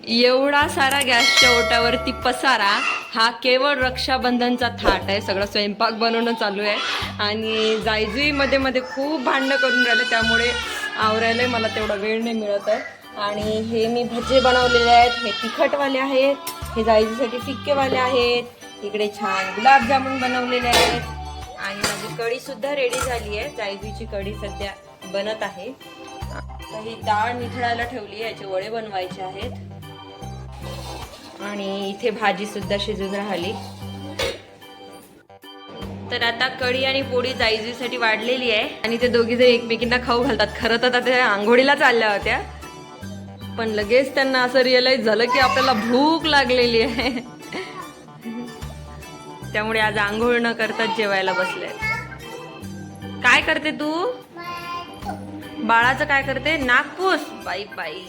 एवढा सारा गॅसच्या ओटावरती पसारा हा केवळ रक्षाबंधनचा थाट आहे. सगळं स्वयंपाक बनवणं चालू आहे आणि जायजुई मध्ये मध्ये खूप भांडणं करून राहिले, त्यामुळे आवरायला मला तेवढा वेळ नाही मिळत आहे. आणि हे मी भजे बनवलेले आहेत, हे तिखटवाले आहेत, हे जायजुईसाठी फिक्केवाले आहेत. इकडे छान गुलाबजामुन बनवलेले आहेत आणि माझी कढी सुद्धा रेडी झाली आहे. जायजुईची कढी सध्या बनत आहे. तर ही डाळ निथळायला ठेवली, याचे वडे बनवायचे आहेत आणि इथे भाजी सुद्धा शिजून राहिली. तर आता कढी आणि पोळी जायजुईसाठी वाढलेली आहे आणि ते दोघी जण एकमेकींना खाऊ घालतात. खरं तर आता त्या आंघोळीला चालल्या होत्या, पण लगेच त्यांना असं रिअलाइज झालं की आपल्याला भूक लागलेली आहे. त्यामुळे आज आंघोळ न करताच जेवायला बसले. काय करते तू? बाळाचं काय करते? नाकपूस. बाई बाई,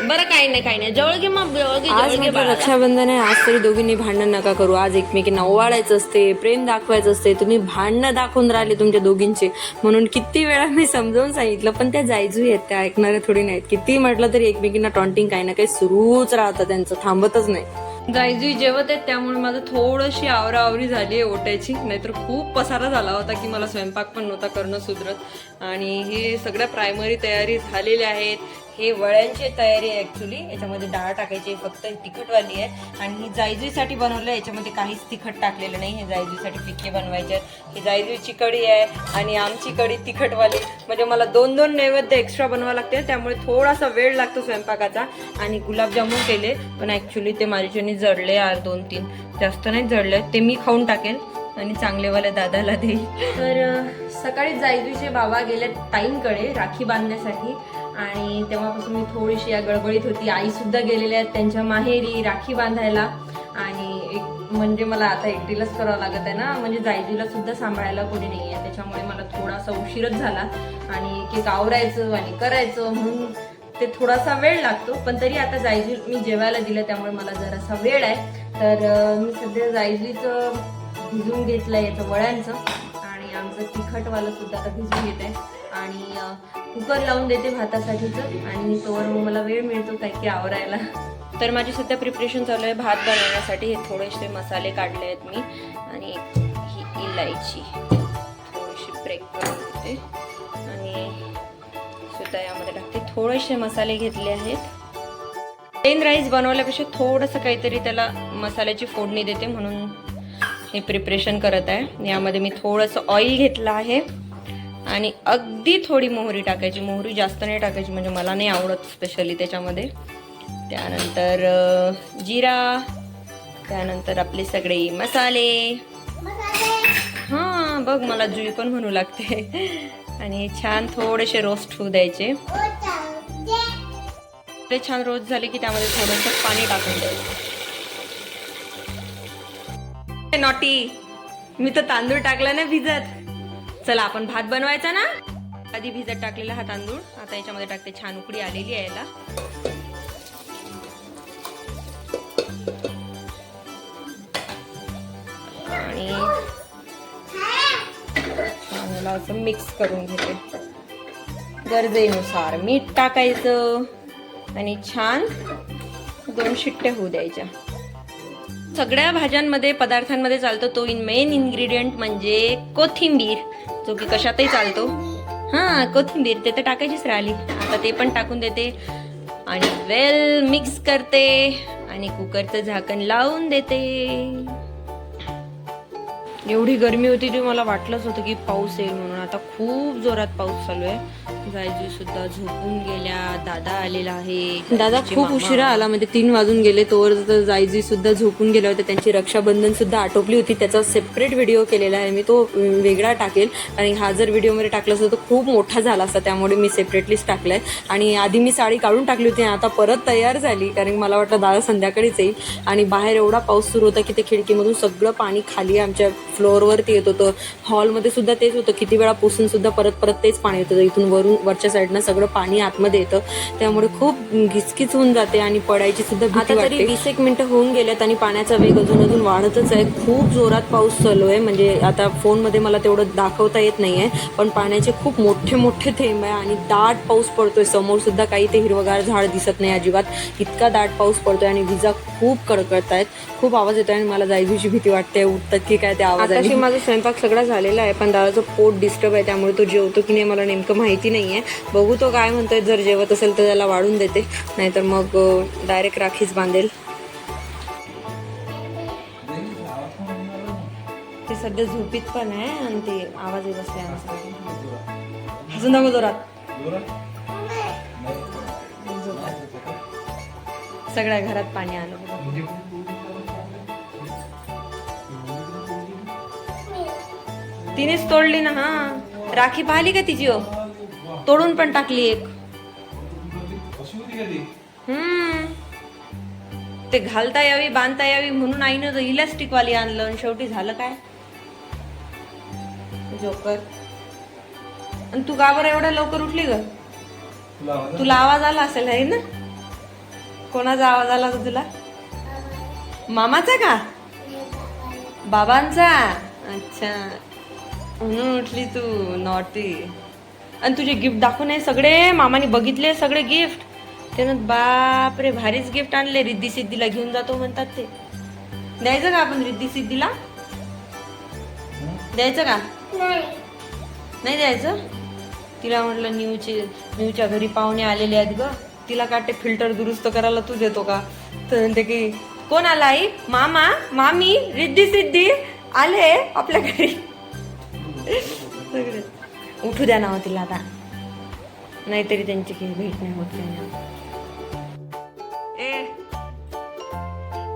बरं काही नाही जवळ घे मग, जवळ घे. रक्षाबंधन आहे आज, तरी दोघींनी भांडण नका करू. आज एकमेकींना ओवाळायचं असते, प्रेम दाखवायचं असते. तुम्ही भांडणं दाखवून राहिले तुमच्या दोघींचे, म्हणून किती वेळा मी समजावून सांगितलं, पण त्या जायजुई आहेत, त्या ऐकणाऱ्या थोडी नाहीत. किती म्हटलं तरी एकमेकींना टॉन्टिंग काही ना काही सुरूच राहतं, त्यांचं थांबतच नाही. जायजुई जेवत आहेत, त्यामुळे माझं थोडीशी आवराआवरी झाली आहे ओट्याची. नाहीतर खूप पसारा झाला होता की मला स्वयंपाक पण नव्हता करणं सुधरत. आणि हे सगळ्या प्रायमरी तयारी झालेल्या आहेत. हे वड्यांची तयारी आहे ऍक्च्युली. याच्यामध्ये डाळ टाकायची, फक्त तिखटवाली आहे. आणि ही जायजुईसाठी बनवलं आहे, याच्यामध्ये काहीच तिखट टाकलेलं नाही. हे जायजुईसाठी फिक्के बनवायचे आहेत. ही जायजुईची कढी आहे आणि आमची कढी तिखटवाली. म्हणजे मला 2-2 नैवेद्य एक्स्ट्रा बनवावं लागते, त्यामुळे थोडासा वेळ लागतो स्वयंपाकाचा. आणि गुलाबजामुन केले, पण ऍक्च्युली ते माझ्याने जडले यार, 2-3 जास्त नाही जडले. ते मी खाऊन टाकेल आणि चांगलेवाल्या दादाला देईल. तर सकाळी जायजुईचे बाबा गेले ताईंकडे राखी बांधण्यासाठी आणि तेव्हापासून मी थोडीशी या गडबडीत होती. आई सुद्धा गेलेल्या आहेत त्यांच्या माहेरी राखी बांधायला. आणि एक म्हणजे मला आता एकटीलाच करावं लागत आहे ना, म्हणजे जायजुईला सुद्धा सांभाळायला कोणी नाही आहे, त्याच्यामुळे मला थोडासा उशीरच झाला. आणि केक आवरायचं आणि करायचं म्हणून ते थोडासा वेळ लागतो. पण तरी आता जायजुई मी जेवायला दिलं, त्यामुळे मला जरासा वेळ आहे. तर मी सध्या जायजुईचं भिजून घेतलंय, याचं वड्यांचं, आणि आमचं तिखटवालं सुद्धा आता भिजून घेत आहे. आणि कुकर लावून देते भातासाठीचं, आणि तोवर मग मला वेळ मिळतो काय की आवरायला. तर माझी सध्या प्रिपरेशन चालू आहे भात बनवण्यासाठी. हे थोडेसे मसाले काढले आहेत मी, आणि ही इलायची थोडीशी ब्रेक करून घेते आणि सुद्धा यामध्ये टाकते. थोडेसे मसाले घेतले आहेत. प्लेन राईस बनवल्यापेक्षा थोडंसं काहीतरी त्याला मसाल्याची फोडणी देते, म्हणून हे प्रिपरेशन करत आहे. यामध्ये मी थोडंसं ऑइल घेतलं आहे आणि अगदी थोडी मोहरी टाकायची. मोहरी जास्त नाही टाकायची, म्हणजे मला नाही आवडत स्पेशली त्याच्यामध्ये. त्यानंतर जिरा, त्यानंतर आपले सगळे मसाले. हां बघ, मला जुई पण म्हणू लागते. आणि छान थोडेसे रोस्ट होऊ द्यायचे. ते छान रोस्ट झाले की त्यामध्ये थोडंसं पाणी टाकून द्यायचं. नॉटी, मी तर तांदूळ टाकला ना भिजत. चला आपण भात बनवायचा ना. आधी भिजत टाकलेला हा तांदूळ आता याच्यामध्ये टाकते. छान उकळी आलेली आहे याला. आणि याला असं मिक्स करून घेते. गरजेनुसार मीठ टाकायचं आणि छान 2 शिट्ट्या होऊ द्यायच्या. सगळ्या भाज्यांमध्ये पदार्थांमध्ये चालतो तो मेन इन्ग्रेडियंट म्हणजे कोथिंबीर, जो की कशातही चालतो. हां कोथिंबीर ते तर टाकायचीच राहिली. आता ते पण टाकून देते आणि वेल मिक्स करते आणि कुकरचं झाकण लावून देते. एवढी गरमी होती की मला वाटलंच होतं की पाऊस येईल म्हणून. आता खूप जोरात पाऊस चालू आहे. जायजुई सुद्धा झोपून गेल्या. दादा आलेला आहे. दादा खूप उशिरा आला, म्हणजे 3 वाजून गेले. तोवर जायजुई सुद्धा झोपून गेल्या होत्या. त्यांची रक्षाबंधन सुद्धा आटोपली होती. त्याचा सेपरेट व्हिडिओ केलेला आहे मी, तो वेगळा टाकेल. आणि हा जर व्हिडिओमध्ये टाकला असता तर खूप मोठा झाला असता, त्यामुळे मी सेपरेटलीच टाकलाय. आणि आधी मी साडी काढून टाकली होती, आता परत तयार झाली, कारण मला वाटलं दादा संध्याकाळीच येईल. आणि बाहेर एवढा पाऊस सुरू होता की ते खिडकीमधून सगळं पाणी खाली आमच्या फ्लोअरवरती येत होतं. हॉलमध्ये सुद्धा तेच होतं. किती वेळा पुसून सुद्धा परत तेच पाणी येत होतं. इथून वरून वरच्या साईडनं सगळं पाणी आतमध्ये येतं, त्यामुळे खूप घिचकिच होऊन जाते आणि पडायची सुद्धा भीती वाटते. तरी 20 मिनिटं होऊन गेल्यात आणि पाण्याचा वेग अजून वाढतच आहे. खूप जोरात पाऊस चालू आहे. म्हणजे आता फोनमध्ये मला तेवढं दाखवता येत नाहीये, पण पाण्याचे खूप मोठे मोठे थेंब आहे आणि दाट पाऊस पडतोय. समोर सुद्धा काही ते हिरवगार झाड दिसत नाही अजिबात, इतका दाट पाऊस पडतोय आणि विजा खूप कडकडतायत, खूप आवाज येतोय आणि मला जायची भीती वाटते, उठतात की काय त्या आवाजाशी. माझा स्वयंपाक सगळा झालेला आहे, पण दादाचं पोट डिस्टर्ब आहे, त्यामुळे तो जेवतो की नाही मला नेमकं माहिती नाहीये. बघू तो काय म्हणतोय, जर जेवत असेल तर त्याला वाढून देते, नाहीतर मग डायरेक्ट राखीच बांधेल. ते सध्या झोपीत पण आहे आणि ते आवाज येत बसले हसून दाखव जोरात. सगळ्या घरात पाणी आलं. तिनेच तोडली ना. हा, राखी पाहिली का तिची? तोडून पण टाकली एक. ते घालता यावी, बांधता यावी म्हणून आईनं इलास्टिक वाली आणलं आणि शेवटी झालं काय, जोकर. आणि तू का बरं एवढ्या लवकर उठली ग? तुला आवाज आला असेल है ना? कोणाचा आवाज आला होता तुला? मामाचा का बाबांचा? अच्छा, म्हणून उठली तू. नॉटी. आणि तुझे गिफ्ट दाखवून आहे सगळे, मामाने बघितले सगळे गिफ्ट. त्यानं बाप रे भारीच गिफ्ट आणले. रिद्धी सिद्धीला घेऊन जातो म्हणतात ते. द्यायचं का आपण रिद्धी सिद्धीला? द्यायचं का? नाही द्यायचं. तिला म्हटलं न्यूच्या घरी पाहुणे आलेले आहेत ग, तिला काटे फिल्टर दुरुस्त करायला तू देतो का? तर म्हणते की कोण आला आई? मामा, मामी, रिद्धी सिद्धी आले आपल्या घरी. सगळे उठू द्या ना तिला आता, नाहीतरी त्यांची काही भेट नाही होत.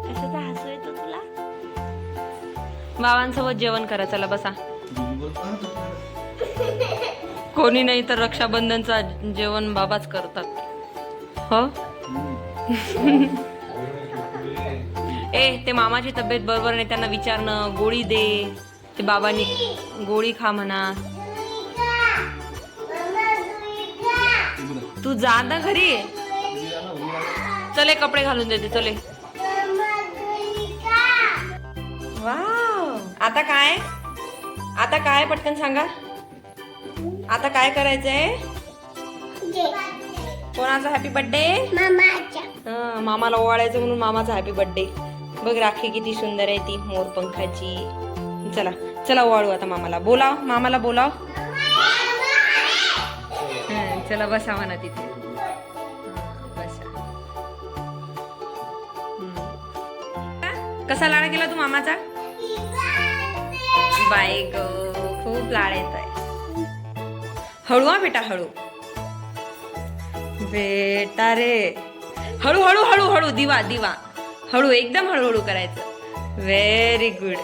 कशाचा हसू येतो तुला? बाबांसोबत जेवण करा, चला बसा. कोणी नाही तर रक्षाबंधनचा जेवण बाबाच करतात. हो. ते मामाची तब्येत बरोबर नाही, त्यांना विचारणं, गोळी दे. ते बाबांनी गोळी खा म्हणा. तू जा ना घरी. चले कपडे घालून देते, चले. वाव, आता काय? आता काय पटकन सांगा. आता काय करायचंय? कोणाचा हॅपी बर्थडे? मामाचा. मामाला ओवाळायचं म्हणून मामाचा हॅपी बर्थडे. बघ राखी किती सुंदर आहे ती, मोरपंखाची. चला चला ओवाळू आता मामाला. बोलाव, मामाला बोलाव. चला बसा म्हणा तिथे. बसा. कसा लाड केला तू मामाचा? बाई ग, खूप लाड येत आहे. हळू हा बेटा, हळू बेटा रे. हळू हळू हळू हळू. दिवा दिवा हळू, एकदम हळूहळू करायचं. Very good.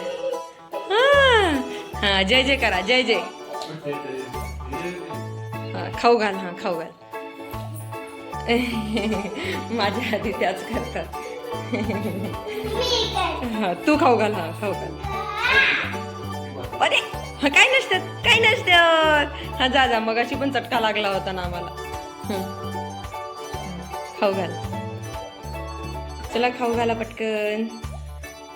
हा, जय जय करा, जय जय. खाऊ घाल. हा, खाऊ घाल. माझ्या आधी त्याच करतात. हा, तू खाऊ घाल. हा, खाऊ घाल. अरे काय नसतं, काय नसतं. हा, जा जा. मगाशी पण चटका लागला होता ना आम्हाला. खाऊ घाल. चला खाऊ घाला पटकन.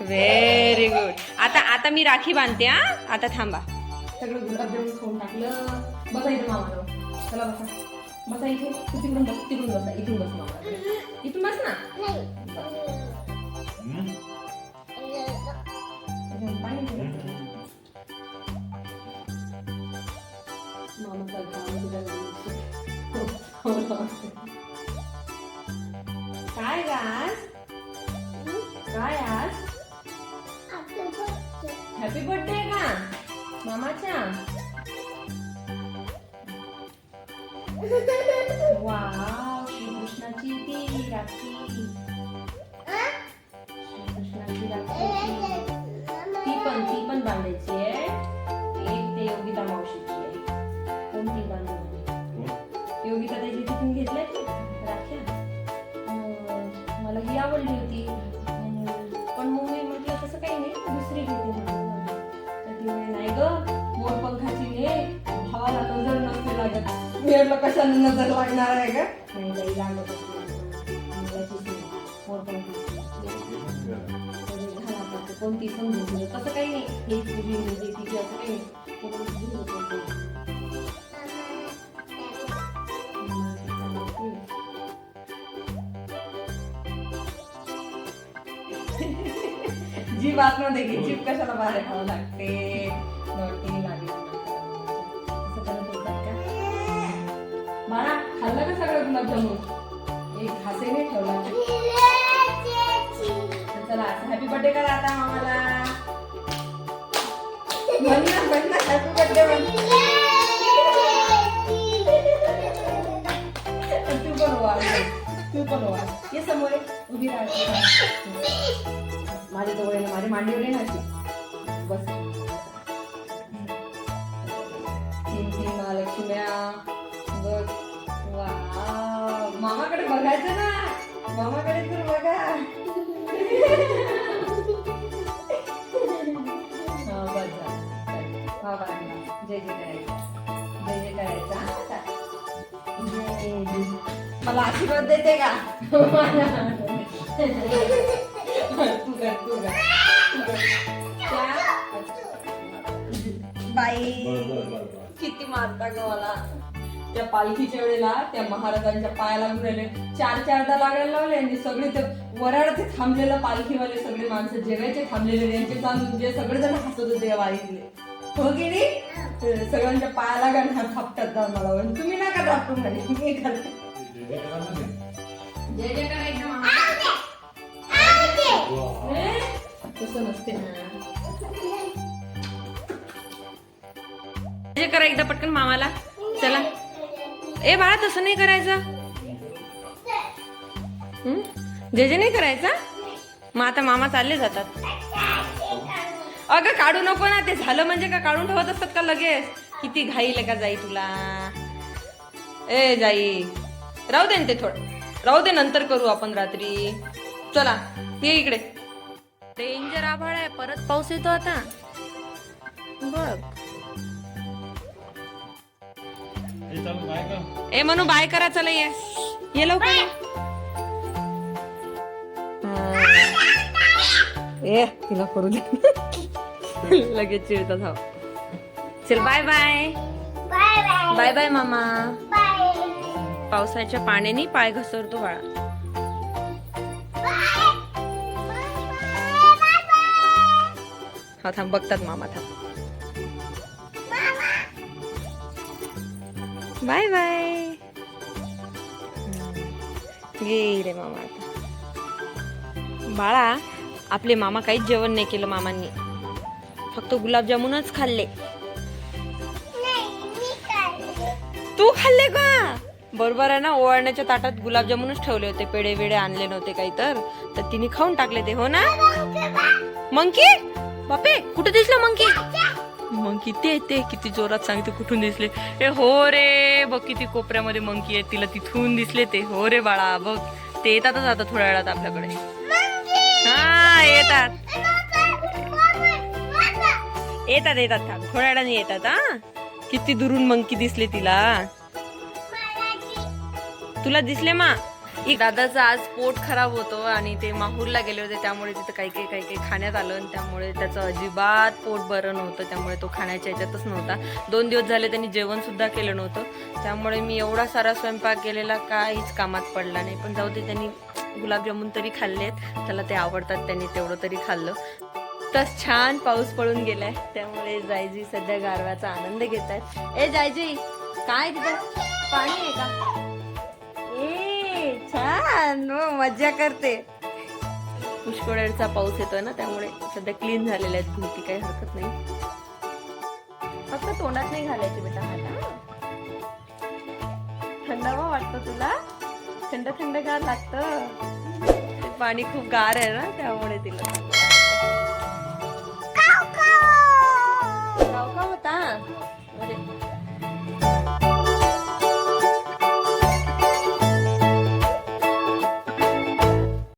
Very good. आता मी राखी बांधते. हा, आता थांबा. सगळं गुलाबजामुन खाऊन टाकलं. बसा इथं मामा. चला बसा. बसा इथे. तिकडून बस, तिकडून बसा. इथून बस मामा. इथून बस ना. काय आज? काय आज? हॅपी बर्थडे का मामाच्या? वाव, श्रीकृष्णाची ती राखी. श्रीकृष्णाची राखी ती पण बांधायची आहे. एक ते योगिता मावशीची आहे. कोणती बांधली? योगिता त्याची तिथून घेतल्या राख्या. मला ही आवडली होती, पण मग मी म्हटलं तसं काही नाही, दुसरी घेते. तर ती नाही ग, मोरपंखाची घे, भावाला नजर नसते लागत. मी म्हटलं कशाला नजर लागणार आहे का? नाही लई लागत कोणती समजून तसं काही नाही. हे तुझी म्हणजे तिची असं काही जीभ आतमध्ये घे. जीभ कशाला बाहेर खावं लागते? नोटी लागली बाळा. खाल्लं का सगळं गुलाबजामुन? एक घासही नाही ठेवला. चला हॅपी बर्थडे करा आता मामाला. म्हण ना हॅपी बर्थडे म्हण. तू पण वाढ. ये समोर उभी राहायची. माझ्या जवळ ना माझ्या मांडीवर ये ना. बस. तीन महालक्ष्म्या. बघ. वा मामाकडे बघायचं ना. मामाकडे तर बघा. जय जय करायचा. जय जय करायचा. मला आशीर्वाद देते का? तू कर. बाई किती मारता ग मला. त्या पालखीच्या वेळेला त्या महाराजांच्या पायाला लागले 4-4दा लागायला लावले आणि सगळे ते वराडाचे थांबलेलं पालखीवाले सगळे माणसं जेवायचे थांबलेले यांचे चालून जे सगळेजण हसत होते या वारीतले. हो की नाही? सगळ्यांच्या पाया लागा आणि हात थापतात जा मला. तुम्ही नका दाखवू म्हणे. मी करते. जय जय करायचं मामा. तसं नसते ना. जय करा एकदा पटकन मामाला. चला. ए बाळा तसं नाही करायचं. जय जय नाही करायचा. मग आता मामा चालले जातात. अगं काढू नको ना. ते झालं म्हणजे का काढून ठेवत असतात का लगेच? किती घाईल का जाई तुला. ए जाई राहू दे ना ते थोडं. राहू दे नंतर करू आपण रात्री. चला ये इकडे. डेंजर आभाळ आहे. परत पाऊस येतो आता. बघ. ए म्हणू बाय करा. चला ये लवकर. ए तिला करू दे. लगेच चिडतात. हो चल बाय बाय. बाय बाय मामा. पावसाच्या पाण्याने पाय घसरतो बाळा. हा थांब बघतात मामा. थांब. Bye bye. गेले मामा आता. बाळा आपले मामा काहीच जेवण नाही केलं मामांनी. फक्त गुलाबजामुनच खाल्ले. तू खाल्ले का? बरोबर आहे ना. ओवाळण्याच्या ताटात गुलाबजामुनच ठेवले होते. पेढे वेडे आणले नव्हते काही तर तिने खाऊन टाकले ते. हो ना. मंकी बापे कुठे दिसला मंकी? मंकी ते किती जोरात सांगते कुठून दिसले. ए हो रे बघ किती कोपऱ्यामध्ये मंकी आहे. तिला तिथून दिसले ते. हो रे बाळा बघ ते येतातच आता थोड्या वेळात आपल्याकडे. हा येतात थांब थोड्या वेळाने येतात. हा किती दुरून मंकी दिसले तिला. तुला दिसले मा? दादाचं आज पोट खराब होतं आणि ते माहूरला गेले होते त्यामुळे तिथं काही खाण्यात आलं आणि त्यामुळे त्याचं अजिबात पोट बरं नव्हतं. त्यामुळे तो खाण्याच्या ह्याच्यातच नव्हता. 2 दिवस झाले त्यांनी जेवण सुद्धा केलं नव्हतं. त्यामुळे मी एवढा सारा स्वयंपाक केलेला काहीच कामात पडला नाही. पण जाऊ दे त्यांनी गुलाबजामुन तरी खाल्लेत. त्याला ते आवडतात. त्यांनी तेवढं तरी खाल्लं. तस छान पाऊस पडून गेलाय त्यामुळे जायजी सध्या गारव्याचा आनंद घेत आहेत. ए जायजी काय तिथं पाणी आहे का? छान मज्जा करते. पुष्कळचा पाऊस येतोय ना त्यामुळे सध्या क्लीन झालेल्या आहेत धुती. काही हरकत नाही. फक्त तोंडात नाही घालायची बेटा. मला थंडावा वाटतो तुला. थंड गार लागतं. ते पाणी खूप गार आहे ना त्यामुळे तिला